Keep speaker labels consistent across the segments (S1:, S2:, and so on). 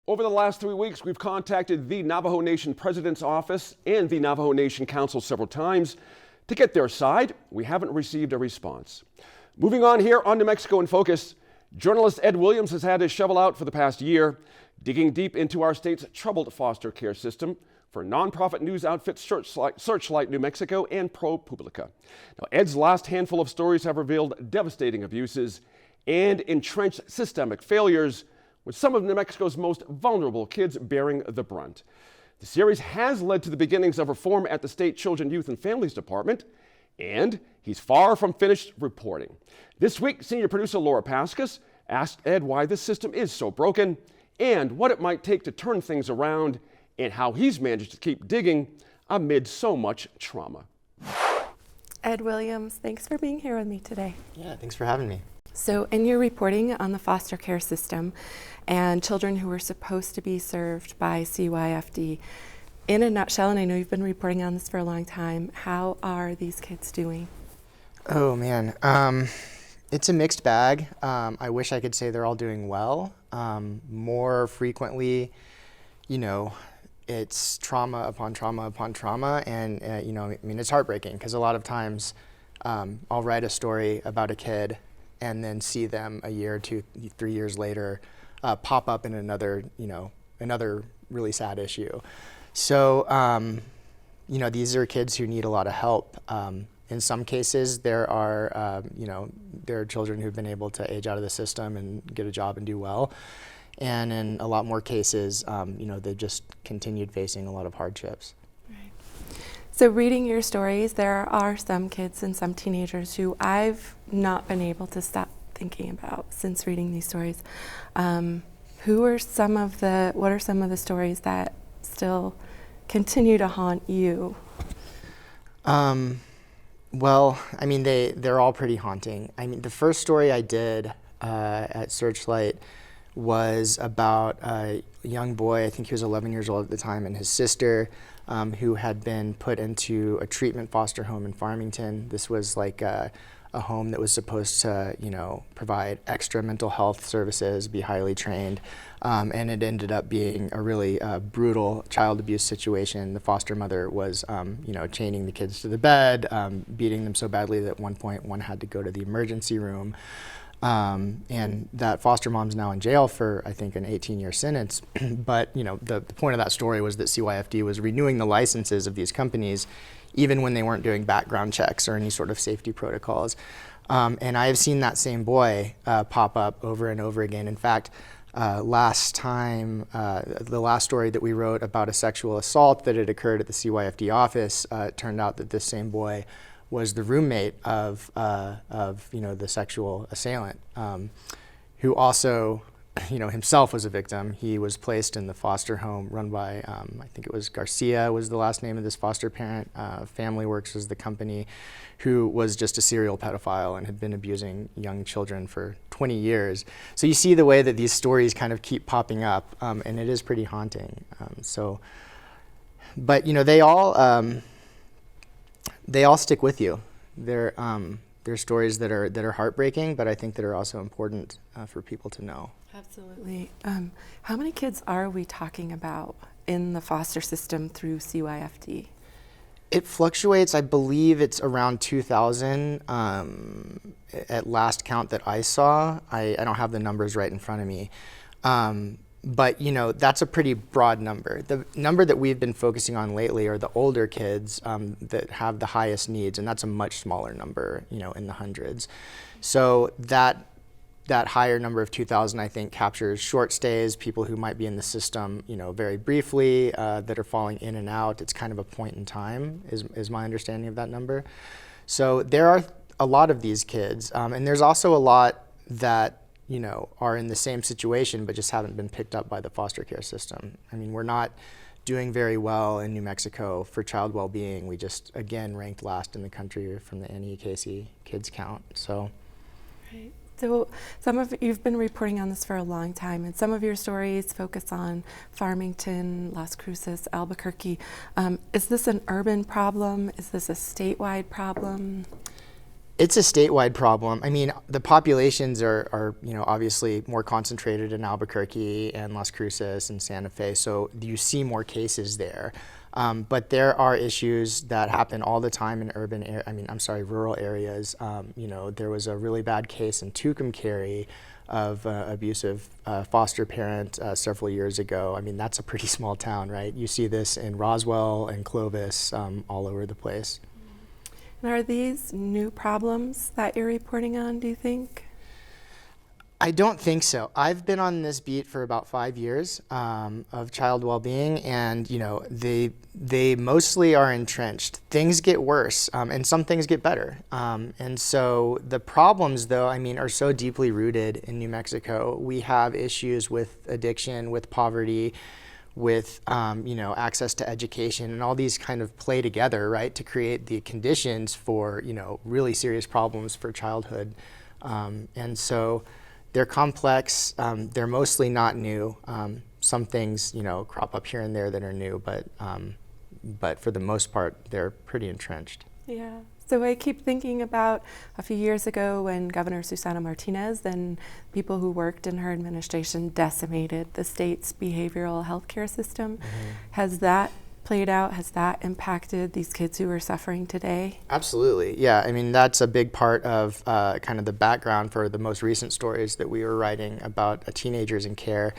S1: Over the last 3 weeks, we've contacted the Navajo Nation President's Office and the Navajo Nation Council several times to get their side. We haven't received a response. Moving on here on New Mexico in Focus, journalist Ed Williams has had his shovel out for the past year, digging deep into our state's troubled foster care system for nonprofit news outfits Searchlight New Mexico and ProPublica. Now, Ed's last handful of stories have revealed devastating abuses and entrenched systemic failures, with some of New Mexico's most vulnerable kids bearing the brunt. The series has led to the beginnings of reform at the State Children, Youth, and Families Department, and he's far from finished reporting. This week, senior producer Laura Paskus asked Ed why this system is so broken and what it might take to turn things around, and how he's managed to keep digging amid so much trauma.
S2: Ed Williams, thanks for being here with me today.
S3: Yeah, thanks for having me.
S2: So in your reporting on the foster care system and children who were supposed to be served by CYFD, in a nutshell, and I know you've been reporting on this for a long time, how are these kids doing?
S3: Oh man, it's a mixed bag. I wish I could say they're all doing well. More frequently, it's trauma upon trauma upon trauma, and it's heartbreaking because a lot of times I'll write a story about a kid and then see them a year, 2, 3 years later pop up in another really sad issue. So, these are kids who need a lot of help. In some cases, there are children who've been able to age out of the system and get a job and do well. And in a lot more cases, they've just continued facing a lot of hardships.
S2: Right. So reading your stories, there are some kids and some teenagers who I've not been able to stop thinking about since reading these stories. What are some of the stories that still continue to haunt you?
S3: Well, they're all pretty haunting. The first story I did at Searchlight was about a young boy, I think he was 11 years old at the time, and his sister, who had been put into a treatment foster home in Farmington. This was like a home that was supposed to, provide extra mental health services, be highly trained, and it ended up being a really brutal child abuse situation. The foster mother was, chaining the kids to the bed, beating them so badly that at one point one had to go to the emergency room. And that foster mom's now in jail for, I think, an 18-year sentence. But, the point of that story was that CYFD was renewing the licenses of these companies even when they weren't doing background checks or any sort of safety protocols. And I have seen that same boy pop up over and over again. In fact, last time, the last story that we wrote about a sexual assault that had occurred at the CYFD office, it turned out that this same boy was the roommate of the sexual assailant, who also, himself was a victim. He was placed in the foster home run by, I think it was Garcia was the last name of this foster parent. Family Works was the company, who was just a serial pedophile and had been abusing young children for 20 years. So you see the way that these stories kind of keep popping up, and it is pretty haunting. But they all stick with you. They're stories that are heartbreaking, but I think that are also important for people to know.
S2: Absolutely. How many kids are we talking about in the foster system through CYFD?
S3: It fluctuates. I believe it's around 2,000 at last count that I saw. I don't have the numbers right in front of me. But that's a pretty broad number. The number that we've been focusing on lately are the older kids that have the highest needs, and that's a much smaller number, in the hundreds. So that higher number of 2,000, I think, captures short stays, people who might be in the system, very briefly, that are falling in and out. It's kind of a point in time, is my understanding of that number. So there are a lot of these kids, and there's also a lot that are in the same situation but just haven't been picked up by the foster care system. We're not doing very well in New Mexico for child well-being. We just, again, ranked last in the country from the NEKC Kids Count. So.
S2: Right. So you've been reporting on this for a long time, and some of your stories focus on Farmington, Las Cruces, Albuquerque. Is this an urban problem? Is this a statewide problem?
S3: It's a statewide problem. I mean, the populations are obviously more concentrated in Albuquerque and Las Cruces and Santa Fe, so you see more cases there. But there are issues that happen all the time in rural areas. There was a really bad case in Tucumcari of abusive foster parent several years ago. I mean, that's a pretty small town, right? You see this in Roswell and Clovis, all over the place.
S2: And are these new problems that you're reporting on, do you think?
S3: I don't think so. I've been on this beat for about 5 years of child well-being, and they mostly are entrenched. Things get worse, and some things get better. And so the problems, though, are so deeply rooted in New Mexico. We have issues with addiction, with poverty, with access to education, and all these kind of play together, right, to create the conditions for really serious problems for childhood. And so they're complex. They're mostly not new. Some things crop up here and there that are new, but for the most part, they're pretty entrenched.
S2: Yeah. So I keep thinking about a few years ago when Governor Susana Martinez and people who worked in her administration decimated the state's behavioral health care system. Mm-hmm. Has that played out? Has that impacted these kids who are suffering today?
S3: Absolutely. Yeah. That's a big part of kind of the background for the most recent stories that we were writing about teenagers in care.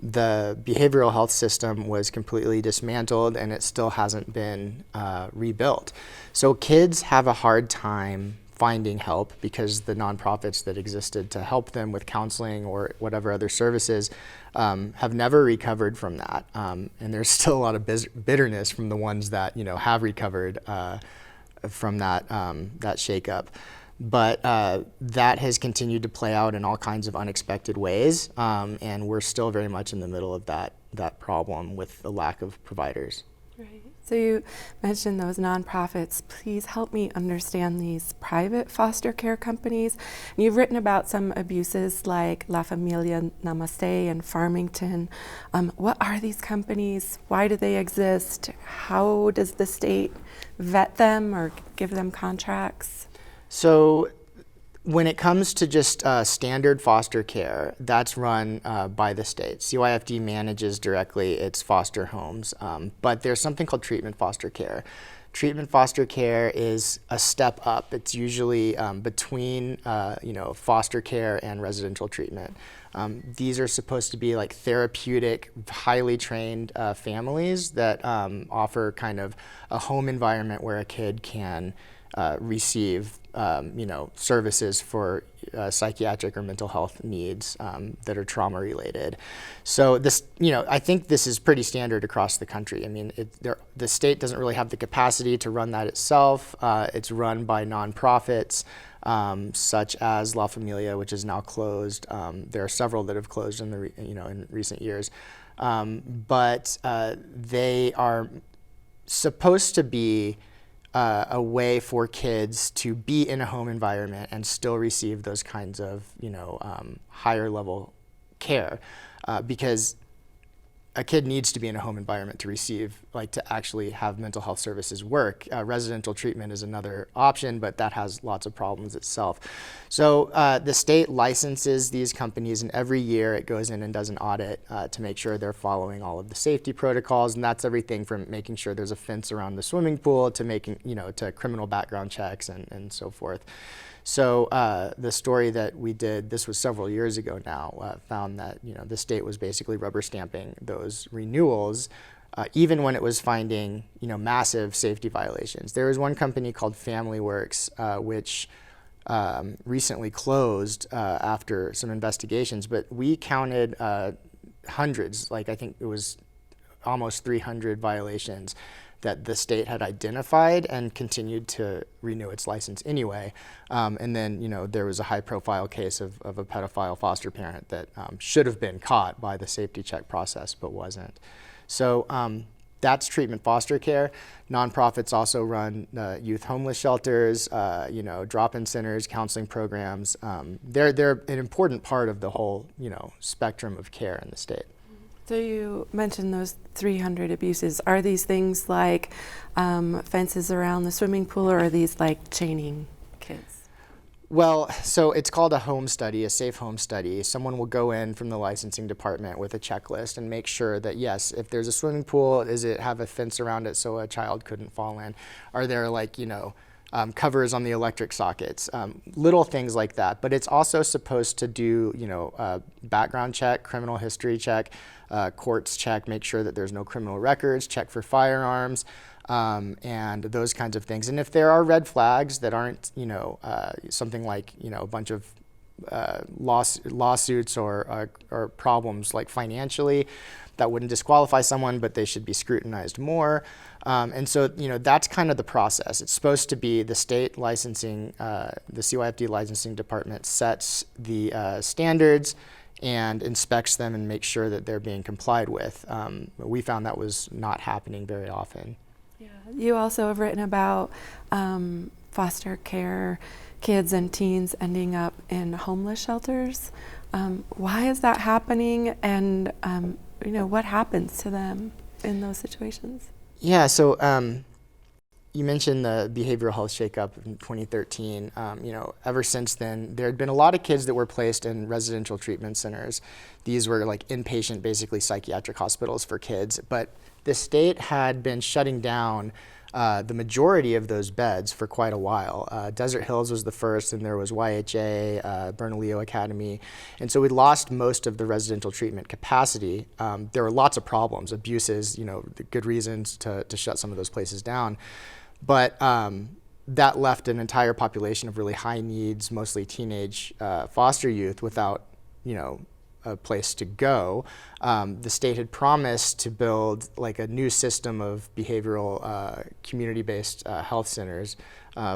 S3: The behavioral health system was completely dismantled, and it still hasn't been rebuilt. So kids have a hard time finding help because the nonprofits that existed to help them with counseling or whatever other services have never recovered from that. And there's still a lot of bitterness from the ones that have recovered from that shakeup. But that has continued to play out in all kinds of unexpected ways, and we're still very much in the middle of that problem with the lack of providers.
S2: Right. So you mentioned those nonprofits. Please help me understand these private foster care companies. And you've written about some abuses like La Familia Namaste and Farmington. What are these companies? Why do they exist? How does the state vet them or give them contracts?
S3: So when it comes to just standard foster care, that's run by the state. CYFD manages directly its foster homes, but there's something called treatment foster care. Treatment foster care is a step up. It's usually between foster care and residential treatment. These are supposed to be like therapeutic, highly trained families that offer kind of a home environment where a kid can receive services for psychiatric or mental health needs that are trauma related. So this, I think this is pretty standard across the country. The state doesn't really have the capacity to run that itself. It's run by nonprofits such as La Familia, which is now closed. There are several that have closed in recent years, but they are supposed to be a way for kids to be in a home environment and still receive those kinds of, higher level care, because a kid needs to be in a home environment to receive, to actually have mental health services work. Residential treatment is another option, but that has lots of problems itself. So the state licenses these companies, and every year it goes in and does an audit to make sure they're following all of the safety protocols, and that's everything from making sure there's a fence around the swimming pool to making, to criminal background checks and so forth. So the story that we did, this was several years ago now, found that the state was basically rubber stamping those renewals, even when it was finding massive safety violations. There was one company called Family Works, which recently closed after some investigations, but we counted hundreds, I think it was almost 300 violations that the state had identified and continued to renew its license anyway. And then, there was a high-profile case of a pedophile foster parent that should have been caught by the safety check process, but wasn't. So that's treatment foster care. Nonprofits also run youth homeless shelters, drop-in centers, counseling programs. They're an important part of the whole, spectrum of care in the state.
S2: So you mentioned those 300 abuses. Are these things like fences around the swimming pool, or are these like chaining kids?
S3: Well, so it's called a home study, a safe home study. Someone will go in from the licensing department with a checklist and make sure that, yes, if there's a swimming pool, does it have a fence around it so a child couldn't fall in? Are there covers on the electric sockets? Little things like that. But it's also supposed to do, background check, criminal history check, courts check, make sure that there's no criminal records, check for firearms. And those kinds of things. And if there are red flags that aren't, something like, a bunch of lawsuits or problems like financially, that wouldn't disqualify someone, but they should be scrutinized more. And so, that's kind of the process. It's supposed to be the state licensing, the CYFD licensing department sets the standards and inspects them and makes sure that they're being complied with. We found that was not happening very often.
S2: Yeah. You also have written about foster care kids and teens ending up in homeless shelters. Why is that happening, and what happens to them in those situations?
S3: Yeah, so you mentioned the behavioral health shakeup in 2013. Ever since then, there had been a lot of kids that were placed in residential treatment centers. These were like inpatient, basically psychiatric hospitals for kids, but the state had been shutting down the majority of those beds for quite a while. Desert Hills was the first, and there was YHA, Bernalillo Academy. And so we lost most of the residential treatment capacity. There were lots of problems, abuses, the good reasons to shut some of those places down. But that left an entire population of really high needs, mostly teenage foster youth without, a place to go. The state had promised to build like a new system of behavioral community-based health centers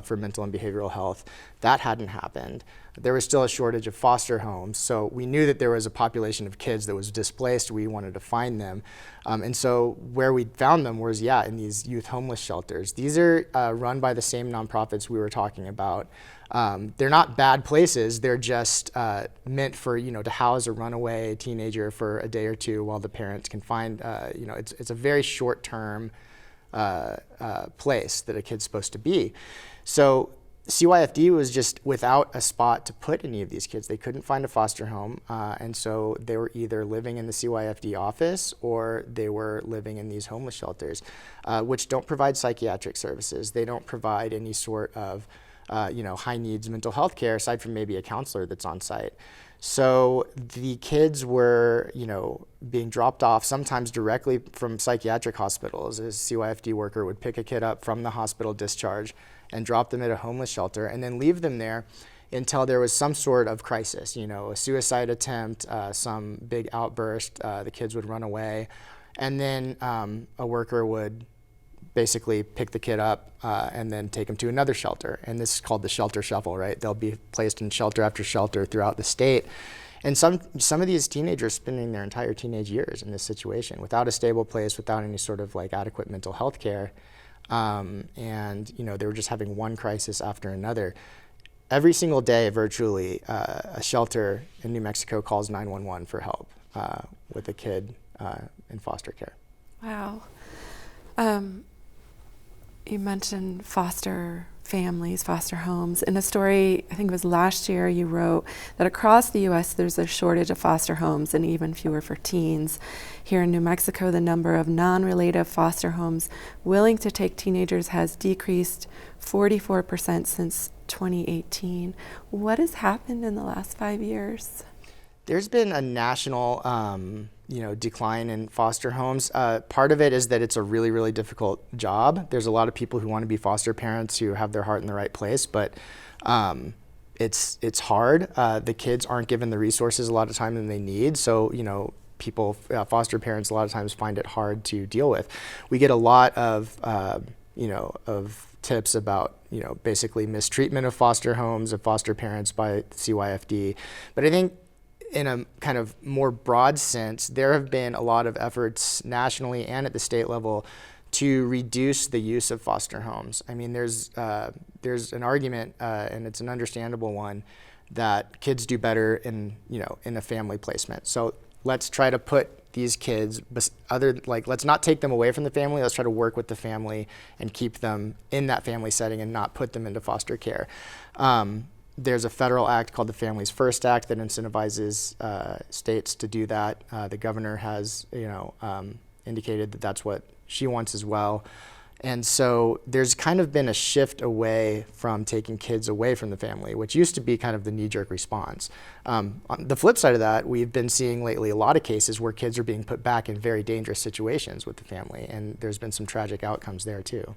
S3: for mental and behavioral health. That hadn't happened. There was still a shortage of foster homes, so we knew that there was a population of kids that was displaced. We wanted to find them. And so where we found them was, in these youth homeless shelters. These are run by the same nonprofits we were talking about. They're not bad places. They're just meant for, to house a runaway teenager for a day or two while the parents can find, it's a very short-term place that a kid's supposed to be. So CYFD was just without a spot to put any of these kids. They couldn't find a foster home, and so they were either living in the CYFD office or they were living in these homeless shelters, which don't provide psychiatric services. They don't provide any sort of high needs mental health care aside from maybe a counselor that's on site. So the kids were, being dropped off sometimes directly from psychiatric hospitals. A CYFD worker would pick a kid up from the hospital discharge and drop them at a homeless shelter and then leave them there until there was some sort of crisis, a suicide attempt, some big outburst, the kids would run away. And then a worker would basically pick the kid up and then take them to another shelter. And this is called the shelter shuffle, right? They'll be placed in shelter after shelter throughout the state. And some of these teenagers spending their entire teenage years in this situation without a stable place, without any sort of like adequate mental health care. And they were just having one crisis after another. Every single day, virtually, a shelter in New Mexico calls 911 for help with a kid in foster care.
S2: Wow. You mentioned foster families, foster homes. In a story, I think it was last year, you wrote that across the U.S. there's a shortage of foster homes and even fewer for teens. Here in New Mexico, the number of non-relative foster homes willing to take teenagers has decreased 44% since 2018. What has happened in the last 5 years?
S3: There's been a national decline in foster homes. Part of it is that it's a really, really difficult job. There's a lot of people who want to be foster parents who have their heart in the right place, but it's hard. The kids aren't given the resources a lot of time that they need. So, people, foster parents, a lot of times find it hard to deal with. We get a lot of, of tips about, basically mistreatment of foster homes, of foster parents by CYFD. But I think in a kind of more broad sense, there have been a lot of efforts nationally and at the state level to reduce the use of foster homes. I mean, there's an argument, and it's an understandable one, that kids do better in a family placement. So let's try to put these kids, let's not take them away from the family. Let's try to work with the family and keep them in that family setting and not put them into foster care. There's a federal act called the Families First Act that incentivizes states to do that. The governor has, indicated that that's what she wants as well. And so there's kind of been a shift away from taking kids away from the family, which used to be kind of the knee-jerk response. On the flip side of that, we've been seeing lately a lot of cases where kids are being put back in very dangerous situations with the family, and there's been some tragic outcomes there too.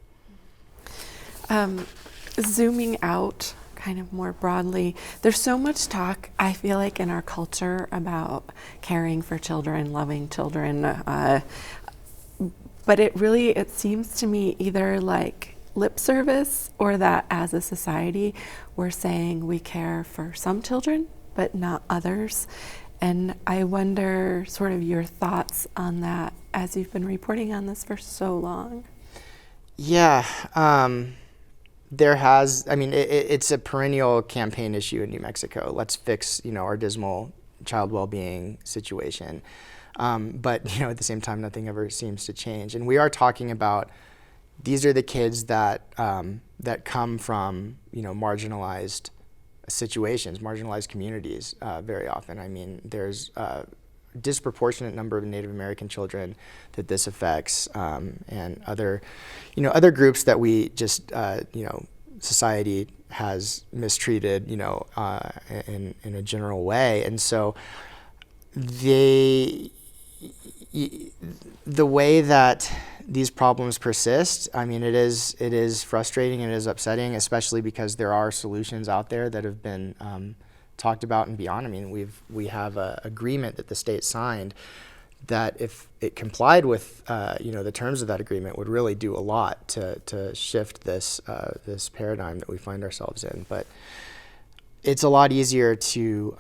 S2: Zooming out kind of more broadly, there's so much talk, I feel like, in our culture about caring for children, loving children, but it seems to me either like lip service or that as a society we're saying we care for some children but not others. And I wonder sort of your thoughts on that as you've been reporting on this for so long.
S3: Yeah, it's a perennial campaign issue in New Mexico. Let's fix, our dismal child well-being situation. But at the same time, nothing ever seems to change. And we are talking about, these are the kids that come from, marginalized situations, marginalized communities very often. I mean, there's a disproportionate number of Native American children that this affects, and other groups that we just, society has mistreated, in a general way. And so the way that these problems persist, I mean, it is frustrating and it is upsetting, especially because there are solutions out there that have been talked about and beyond. I mean, we have an agreement that the state signed that if it complied with the terms of that agreement would really do a lot to shift this paradigm that we find ourselves in. But it's a lot easier to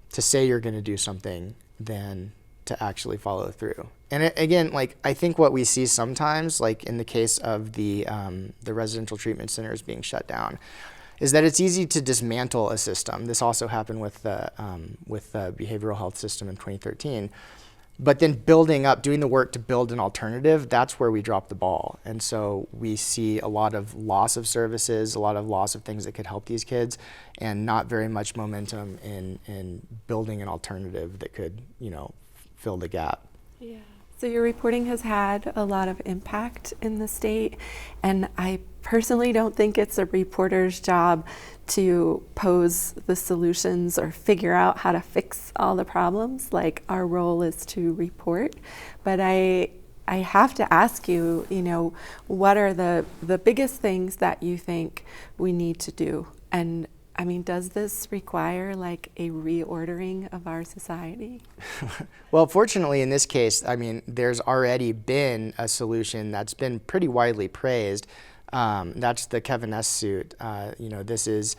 S3: say you're going to do something than to actually follow through. And again, I think what we see sometimes, like in the case of the residential treatment centers being shut down, is that it's easy to dismantle a system. This also happened with the behavioral health system in 2013. But then doing the work to build an alternative, that's where we drop the ball. And so we see a lot of loss of services, a lot of loss of things that could help these kids, and not very much momentum in building an alternative that could, fill the gap.
S2: Yeah. So your reporting has had a lot of impact in the state, and I personally don't think it's a reporter's job to pose the solutions or figure out how to fix all the problems. Like, our role is to report. But I have to ask you, what are the biggest things that you think we need to do? And I mean, does this require a reordering of our society?
S3: Well, fortunately in this case, I mean, there's already been a solution that's been pretty widely praised. That's the Kevin S. suit. This is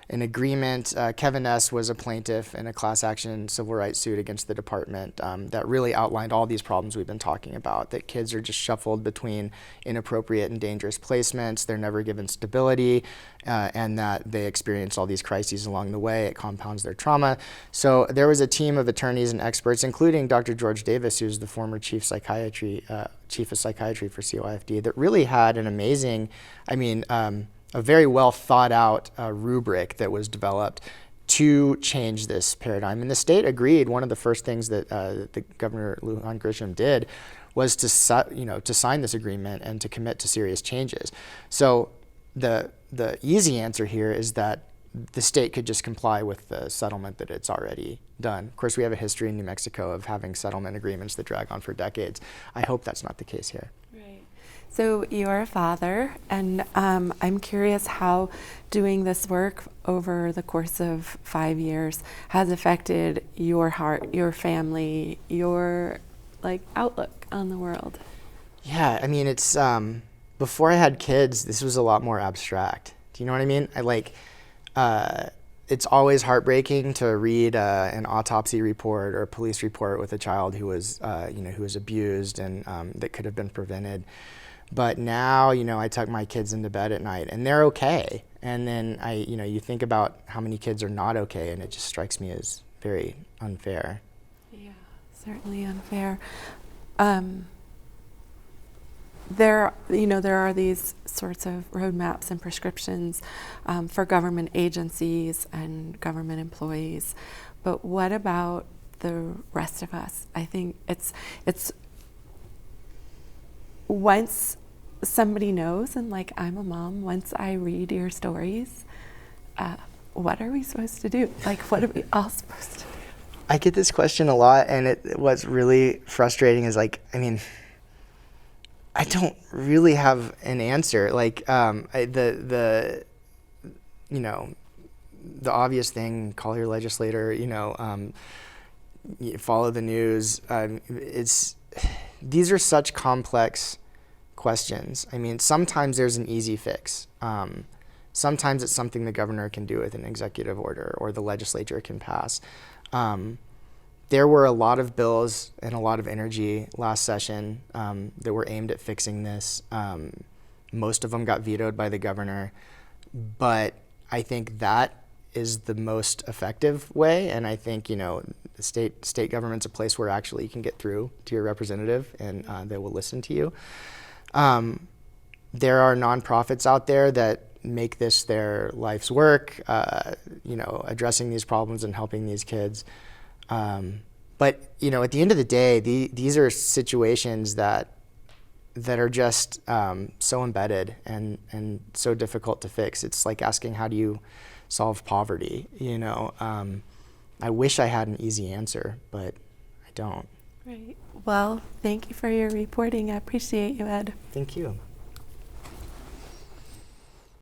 S3: an agreement. Kevin S. was a plaintiff in a class action civil rights suit against the department that really outlined all these problems we've been talking about, that kids are just shuffled between inappropriate and dangerous placements, they're never given stability, and that they experience all these crises along the way. It compounds their trauma. So there was a team of attorneys and experts, including Dr. George Davis, who's the former chief of psychiatry for COIFD, that really had an amazing, a very well thought out rubric that was developed to change this paradigm. And the state agreed. One of the first things that the Governor Lujan Grisham did was to sign this agreement and to commit to serious changes. So the easy answer here is that the state could just comply with the settlement that it's already done. Of course, we have a history in New Mexico of having settlement agreements that drag on for decades. I hope that's not the case here.
S2: Right. So you're a father, and I'm curious how doing this work over the course of 5 years has affected your heart, your family, your outlook on the world.
S3: Yeah, I mean, it's before I had kids, this was a lot more abstract. Do you know what I mean? It's always heartbreaking to read an autopsy report or a police report with a child who was abused and that could have been prevented. But now, I tuck my kids into bed at night and they're okay. And then you think about how many kids are not okay, and it just strikes me as very unfair.
S2: Yeah. certainly unfair. There are these sorts of roadmaps and prescriptions for government agencies and government employees, but what about the rest of us? I think it's once somebody knows, and like I'm a mom, once I read your stories, what are we supposed to do? Like, what are we all supposed to do?
S3: I get this question a lot, and what's really frustrating is like, I mean, I don't really have an answer. Like, the obvious thing, call your legislator, follow the news. These are such complex questions. I mean, sometimes there's an easy fix. Sometimes it's something the governor can do with an executive order or the legislature can pass. There were a lot of bills and a lot of energy last session that were aimed at fixing this. Most of them got vetoed by the governor, but I think that is the most effective way. And I think, the state government's a place where actually you can get through to your representative and they will listen to you. There are nonprofits out there that make this their life's work, addressing these problems and helping these kids. But at the end of the day, these are situations that are just so embedded and so difficult to fix. It's like asking, how do you solve poverty? I wish I had an easy answer, but I don't.
S2: Right. Well, thank you for your reporting. I appreciate you, Ed.
S3: Thank you.